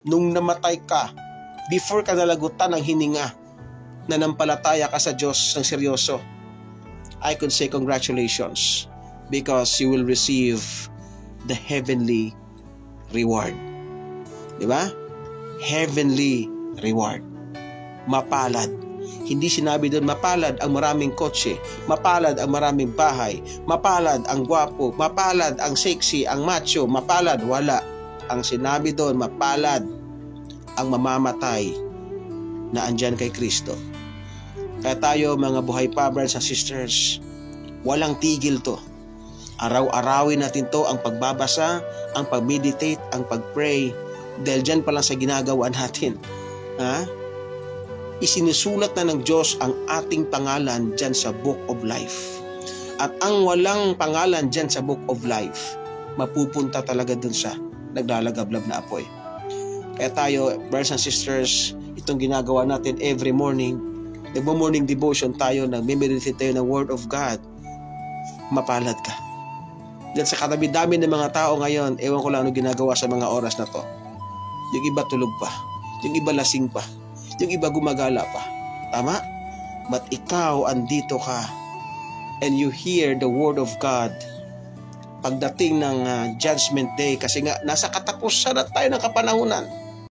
nung namatay ka, before ka nalagutan ng hininga, nanampalataya ka sa Diyos ng seryoso, I could say congratulations, because you will receive the heavenly reward. Di ba? Heavenly reward. Mapalad. Hindi sinabi doon mapalad ang maraming kotse, mapalad ang maraming bahay, mapalad ang gwapo, mapalad ang sexy, ang macho, mapalad. Wala. Ang sinabi doon, mapalad ang mamamatay na andyan kay Kristo. Kaya tayo mga buhay pa, brothers and sisters, walang tigil to. Araw-arawin natin to, ang pagbabasa, ang pag-meditate, ang pag-pray, dahil dyan pa lang sa ginagawa natin. Isinusulat na ng Diyos ang ating pangalan dyan sa Book of Life. At ang walang pangalan dyan sa Book of Life, mapupunta talaga dun sa naglalagablab na apoy. Kaya tayo, brothers and sisters, itong ginagawa natin every morning, nagmo-morning devotion tayo, nag-meditate tayo ng Word of God, mapalad ka. Dahil sa katabi-dami ng mga tao ngayon, ewan ko lang ano ginagawa sa mga oras na to. Yung iba tulog pa, yung iba lasing pa, yung iba gumagala pa. Tama? But ikaw, andito ka, and you hear the Word of God. Pagdating ng Judgment Day, kasi nga nasa katapusan na tayo ng kapanahunan,